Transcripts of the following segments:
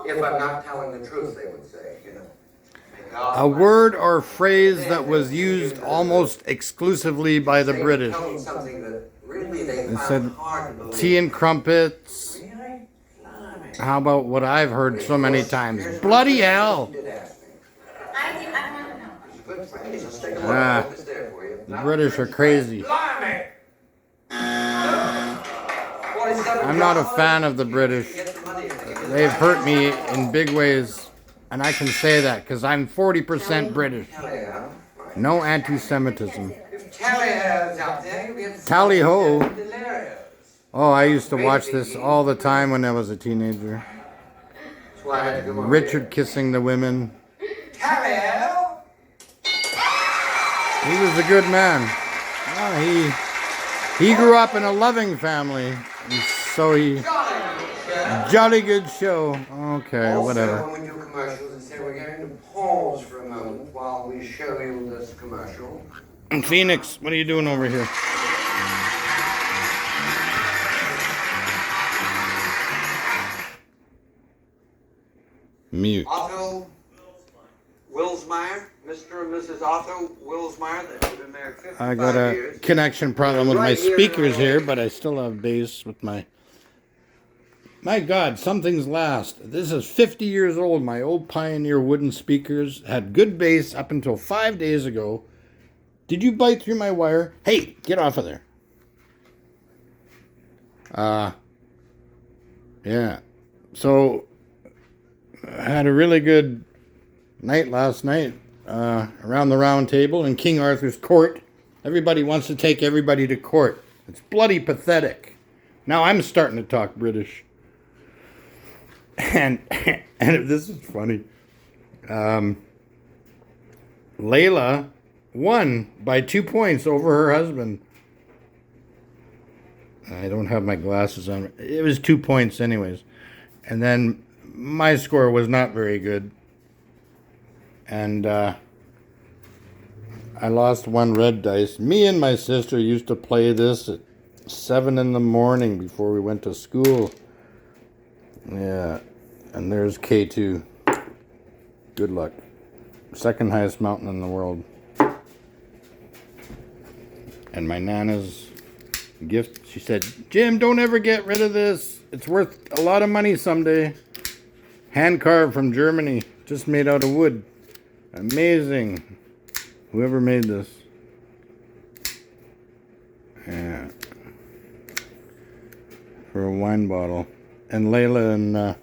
If I'm not telling the truth, they would say, you know. A word or phrase that was used almost exclusively by the British. Tell them something that really they It found said hard to believe. tea and crumpets. Really? Blimey. How about what I've heard so many times? Bloody hell! You did ask me. I want to know. It's a good phrase. Let's take a look. Ah. It's there for you. The British are crazy. Blimey! I'm not a fan of the British. They've hurt me in big ways, and I can say that because I'm 40% British. No anti-Semitism. Tally-ho. Oh, I used to watch this all the time when I was a teenager. Richard kissing the women. He was a good man. He grew up in a loving family, and so he... Jolly good show. Okay, whatever. When we do commercials and say we're going to pause for a moment while we show you this commercial. Phoenix, what are you doing over here? Mute. Otto Wilsmeyer, Mr. and Mrs. Otto Wilsmeyer, they've been married 55 I got a years. connection problem with my speakers here, but I still have bass with my... My God, something's last. This is 50 years old. My old Pioneer wooden speakers had good bass up until 5 days ago. Did you bite through my wire? Hey, get off of there. Yeah. So, I had a really good night last night around the round table in King Arthur's court. Everybody wants to take everybody to court. It's bloody pathetic. Now I'm starting to talk British. And this is funny. Layla won by 2 points over her husband. I don't have my glasses on. It was 2 points anyways. And then my score was not very good. And I lost one red dice. Me and my sister used to play this at 7 in the morning before we went to school. Yeah, and there's K2. Good luck. Second highest mountain in the world. And my Nana's gift, she said, Jim, don't ever get rid of this. It's worth a lot of money someday. Hand carved from Germany, just made out of wood. Amazing. Whoever made this. Yeah. For a wine bottle. And Layla and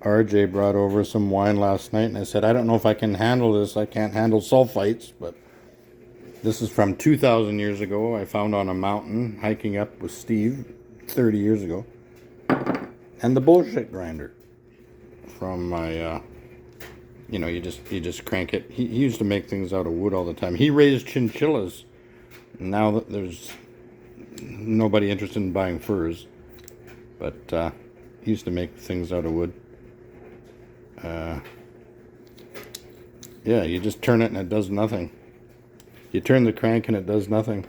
RJ brought over some wine last night, and I said, I don't know if I can handle this. I can't handle sulfites, but this is from 2,000 years ago. I found on a mountain hiking up with Steve 30 years ago. And the bullshit grinder from my, you just crank it. He used to make things out of wood all the time. He raised chinchillas. Now that there's nobody interested in buying furs. But he used to make things out of wood. Yeah, you just turn it and it does nothing. You turn the crank and it does nothing.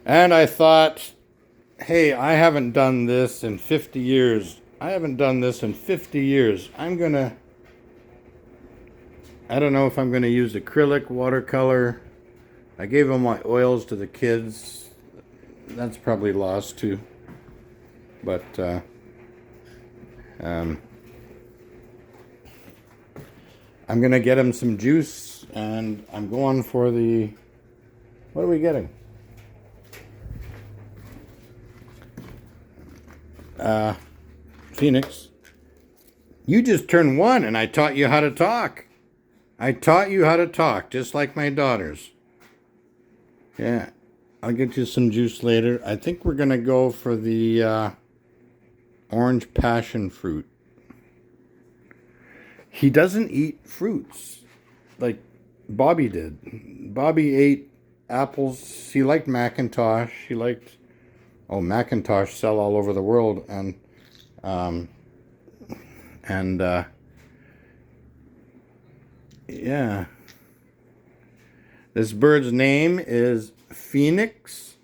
And I thought, hey, I haven't done this in 50 years. I don't know if I'm going to use acrylic, watercolor. I gave all my oils to the kids. That's probably lost too. But I'm going to get him some juice, and I'm going for the... What are we getting? Phoenix. You just turned 1, and I taught you how to talk. Just like my daughters. Yeah. I'll get you some juice later. I think we're going to go for the orange passion fruit. He doesn't eat fruits like Bobby did. Bobby ate apples. He liked Macintosh. Macintosh sell all over the world. Yeah. This bird's name is Phoenix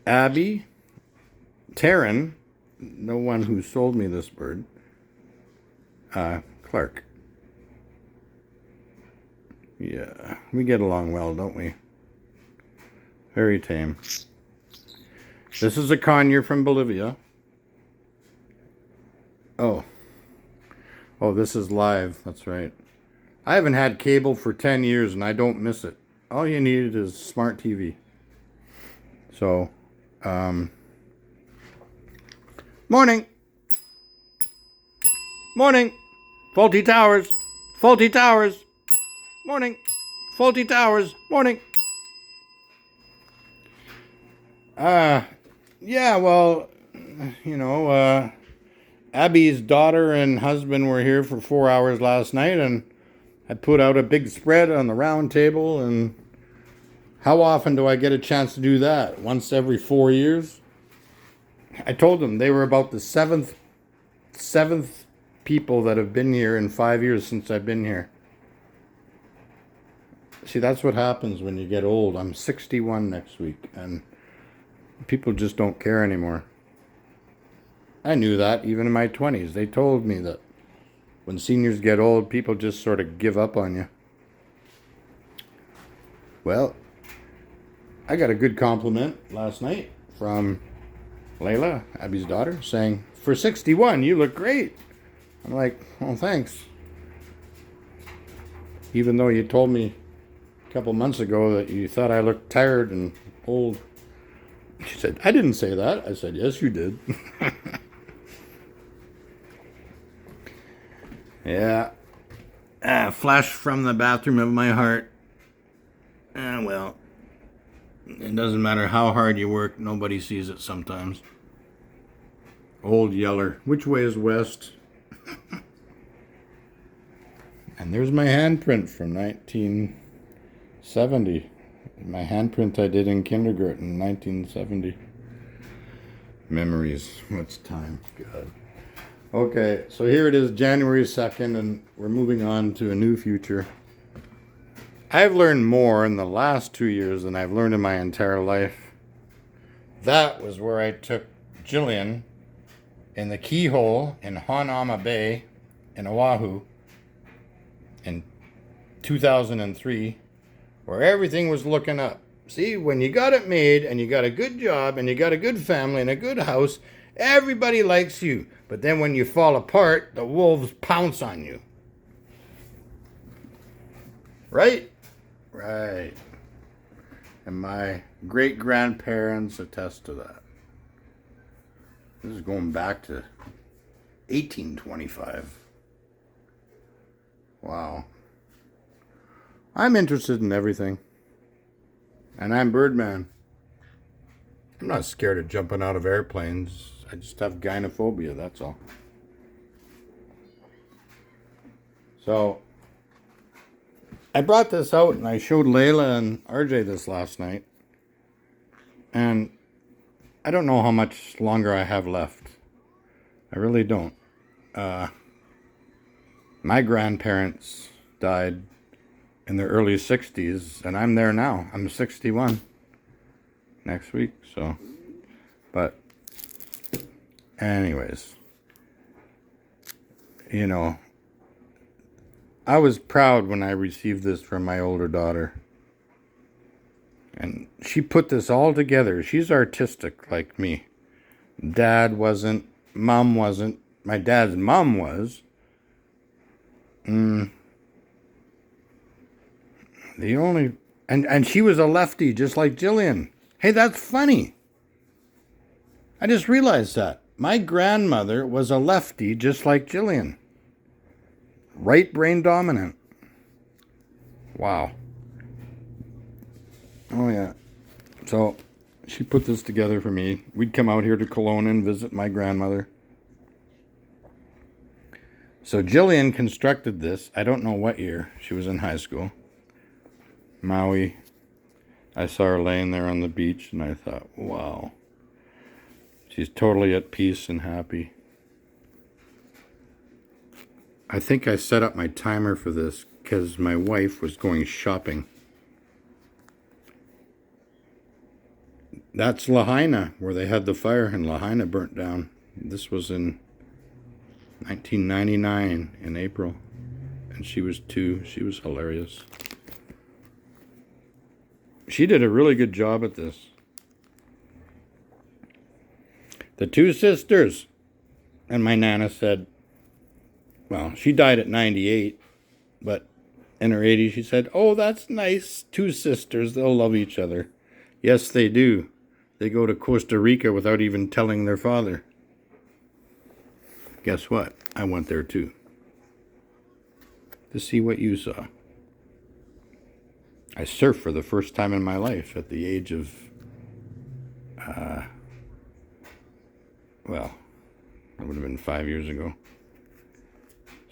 Abbey Terran no one who sold me this bird. Clark. Yeah, we get along well, don't we? Very tame. This is a conure from Bolivia. Oh, this is live. That's right. I haven't had cable for 10 years and I don't miss it. All you need is smart TV. So, morning. Morning. Faulty towers. Faulty towers. Morning. Faulty towers. Morning. Yeah, well, Abby's daughter and husband were here for 4 hours last night, and I put out a big spread on the round table. And how often do I get a chance to do that? Once every 4 years? I told them they were about the seventh people that have been here in 5 years since I've been here. See, that's what happens when you get old. I'm 61 next week, and people just don't care anymore. I knew that even in my 20s. They told me that when seniors get old, people just sort of give up on you. Well, I got a good compliment last night from Layla, Abby's daughter, saying, "For 61, you look great." I'm like, "Oh, thanks." Even though you told me a couple months ago that you thought I looked tired and old. She said, "I didn't say that." I said, "Yes, you did." Yeah. Flash from the bathroom of my heart. Well, it doesn't matter how hard you work, nobody sees it sometimes. Old Yeller. Which way is west? And there's my handprint from 1970. My handprint I did in kindergarten, 1970. Memories. What's time? God. Okay, so here it is, January 2nd, and we're moving on to a new future. I've learned more in the last 2 years than I've learned in my entire life. That was where I took Jillian in the keyhole in Hanauma Bay in Oahu in 2003, where everything was looking up. See, when you got it made and you got a good job and you got a good family and a good house, everybody likes you. But then when you fall apart, the wolves pounce on you. Right? Right. And my great-grandparents attest to that. This is going back to 1825. Wow. I'm interested in everything. And I'm Birdman. I'm not scared of jumping out of airplanes. I just have gynophobia, that's all. So, I brought this out and I showed Layla and RJ this last night. And I don't know how much longer I have left. I really don't. My grandparents died in their early 60s, and I'm there now. I'm 61 next week, so. But anyways, I was proud when I received this from my older daughter. And she put this all together. She's artistic like me. Dad wasn't. Mom wasn't. My dad's mom was. And she was a lefty just like Jillian. Hey, that's funny. I just realized that. My grandmother was a lefty just like Jillian. Right brain dominant. Wow. Oh, yeah. So, she put this together for me. We'd come out here to Kelowna and visit my grandmother. So, Jillian constructed this. I don't know what year. She was in high school. Maui. I saw her laying there on the beach, and I thought, wow. She's totally at peace and happy. I think I set up my timer for this because my wife was going shopping. That's Lahaina, where they had the fire, and Lahaina burnt down This was in 1999 in April. And she was 2. She was hilarious. She did a really good job at this. The 2 sisters. And my Nana said, well, she died at 98, but in her 80s she said, oh, that's nice. 2 sisters, they'll love each other. Yes, they do. They go to Costa Rica without even telling their father. Guess what? I went there too. To see what you saw. I surfed for the first time in my life at the age of, well, that would have been 5 years ago.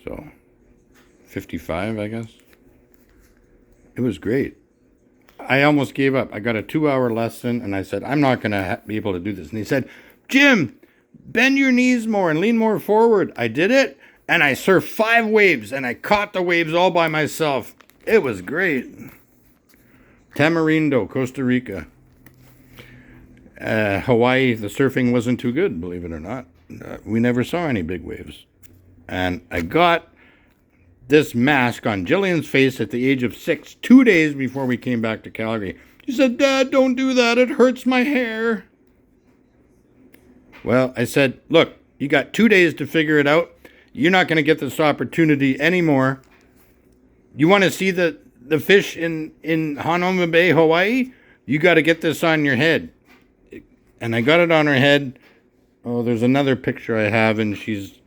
So, 55, I guess. It was great. I almost gave up. I got a 2-hour lesson, and I said, I'm not going to be able to do this. And he said, Jim, bend your knees more and lean more forward. I did it, and I surfed 5 waves, and I caught the waves all by myself. It was great. Tamarindo, Costa Rica. Hawaii, the surfing wasn't too good, believe it or not. We never saw any big waves. And I got this mask on Jillian's face at the age of 6, 2 days before we came back to Calgary. She said, Dad, don't do that. It hurts my hair. Well, I said, look, you got 2 days to figure it out. You're not going to get this opportunity anymore. You want to see the fish in Honolulu Bay, Hawaii? You got to get this on your head. And I got it on her head. Oh, there's another picture I have, and she's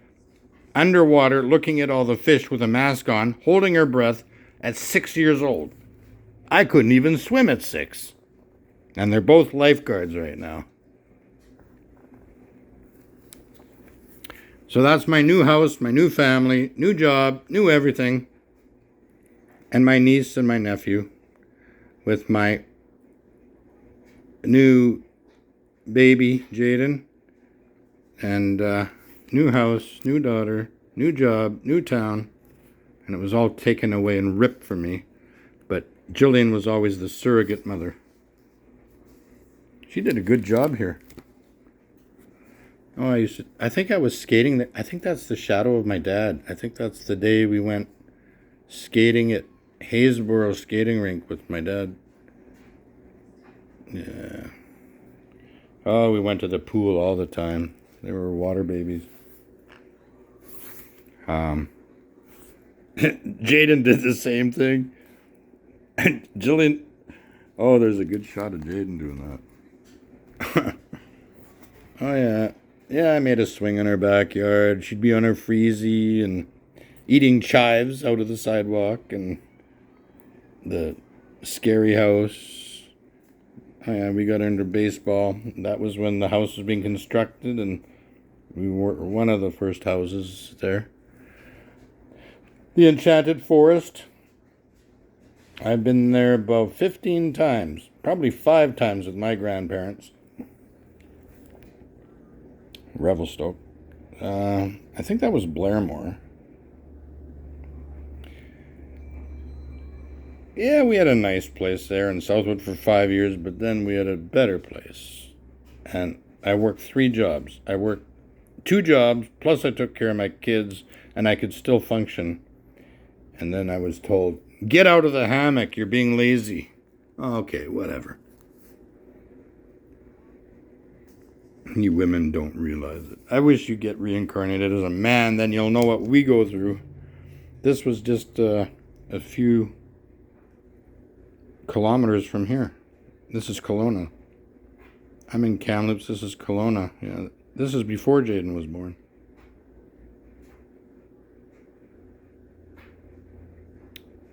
underwater looking at all the fish with a mask on, holding her breath at 6 years old. I couldn't even swim at 6. And they're both lifeguards right now. So that's my new house, my new family, new job, new everything. And my niece and my nephew with my new baby, Jaden. And new house, new daughter, new job, new town. And it was all taken away and ripped from me. But Jillian was always the surrogate mother. She did a good job here. Oh, I think I was skating. I think that's the shadow of my dad. I think that's the day we went skating at Haysboro skating rink with my dad. Yeah. Oh, we went to the pool all the time. They were water babies. Jaden did the same thing. Jillian. Oh, there's a good shot of Jaden doing that. Oh, yeah. Yeah, I made a swing in her backyard. She'd be on her freezy and eating chives out of the sidewalk and the scary house. Oh, yeah, we got into baseball. That was when the house was being constructed, and we were one of the first houses there. The Enchanted Forest. I've been there about 15 times, probably 5 times with my grandparents. Revelstoke. I think that was Blairmore. Yeah, we had a nice place there in Southwood for 5 years, but then we had a better place. And I worked 3 jobs. I worked 2 jobs, plus I took care of my kids, and I could still function. And then I was told, get out of the hammock, you're being lazy. Okay, whatever. You women don't realize it. I wish you get reincarnated as a man, then you'll know what we go through. This was just a few kilometers from here. This is Kelowna. I'm in Kamloops. This is Kelowna. Yeah, this is before Jaden was born.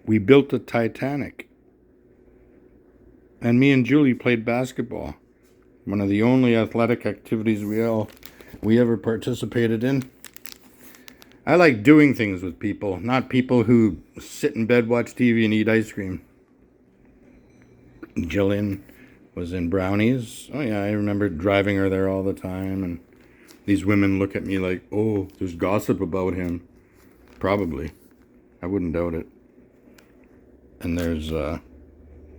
We built the Titanic. And me and Julie played basketball. One of the only athletic activities we ever participated in. I like doing things with people, not people who sit in bed, watch TV, and eat ice cream. Jillian was in Brownies. Oh yeah, I remember driving her there all the time, and these women look at me like, oh, there's gossip about him. Probably. I wouldn't doubt it. And there's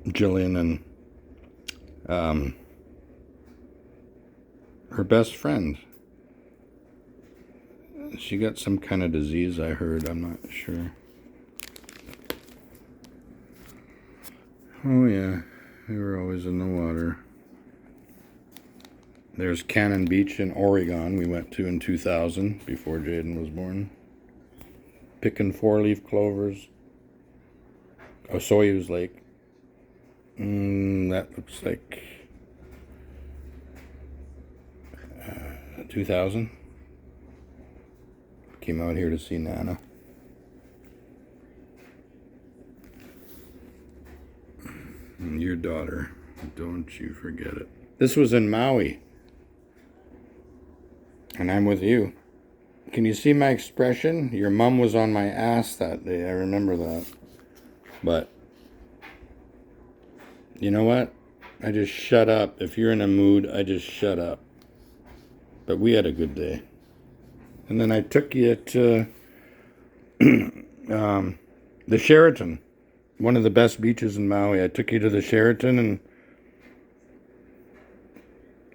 Jillian and her best friend. She got some kind of disease, I heard. I'm not sure. Oh, yeah. We were always in the water. There's Cannon Beach in Oregon we went to in 2000, before Jaden was born. Picking four-leaf clovers. Osoyoos Lake. That looks like 2000. Came out here to see Nana. And your daughter. Don't you forget it. This was in Maui. And I'm with you. Can you see my expression? Your mom was on my ass that day. I remember that. But you know what? I just shut up. If you're in a mood, I just shut up. But we had a good day. And then I took you to the Sheraton. One of the best beaches in Maui. I took you to the Sheraton,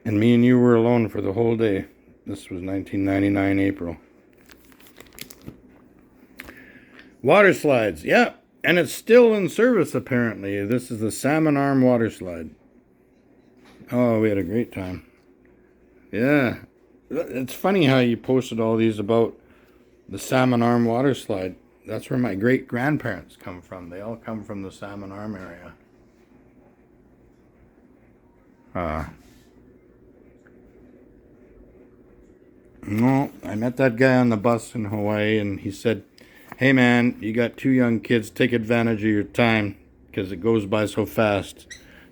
and me and you were alone for the whole day. This was 1999 April. Water slides, yeah, and it's still in service apparently. This is the Salmon Arm water slide. Oh, we had a great time. Yeah, it's funny how you posted all these about the Salmon Arm water slide. That's where my great-grandparents come from. They all come from the Salmon Arm area. No, I met that guy on the bus in Hawaii, and he said, hey man, you got 2 young kids, take advantage of your time, because it goes by so fast.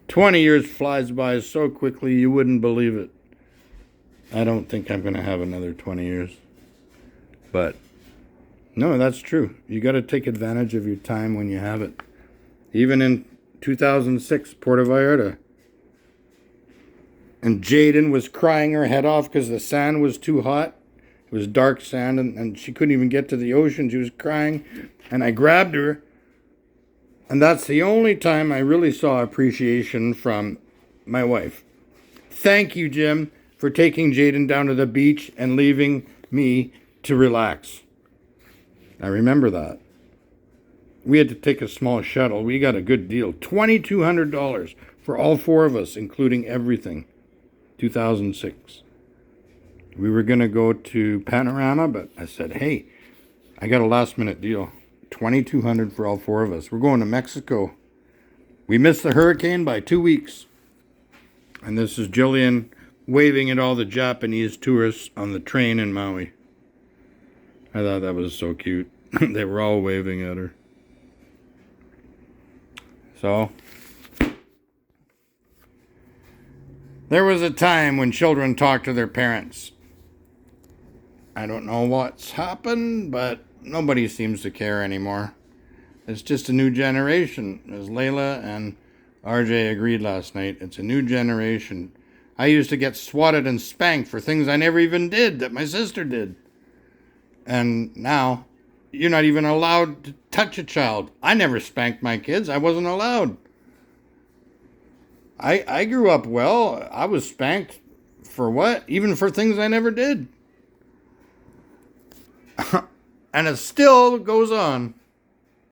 20 years flies by so quickly you wouldn't believe it. I don't think I'm going to have another 20 years. But no, that's true. You got to take advantage of your time when you have it. Even in 2006, Puerto Vallarta. And Jaden was crying her head off because the sand was too hot. It was dark sand, and she couldn't even get to the ocean. She was crying. And I grabbed her. And that's the only time I really saw appreciation from my wife. Thank you, Jim, for taking Jaden down to the beach and leaving me to relax. I remember that. We had to take a small shuttle. We got a good deal. $2,200 for all 4 of us, including everything. 2006. We were going to go to Panorama, but I said, hey, I got a last-minute deal. $2,200 for all 4 of us. We're going to Mexico. We missed the hurricane by 2 weeks. And this is Jillian waving at all the Japanese tourists on the train in Maui. I thought that was so cute. They were all waving at her. So, there was a time when children talked to their parents. I don't know what's happened, but nobody seems to care anymore. It's just a new generation, as Layla and RJ agreed last night. It's a new generation. I used to get swatted and spanked for things I never even did that my sister did. And now, you're not even allowed to touch a child. I never spanked my kids. I wasn't allowed. I grew up well. I was spanked for what? Even for things I never did. And it still goes on.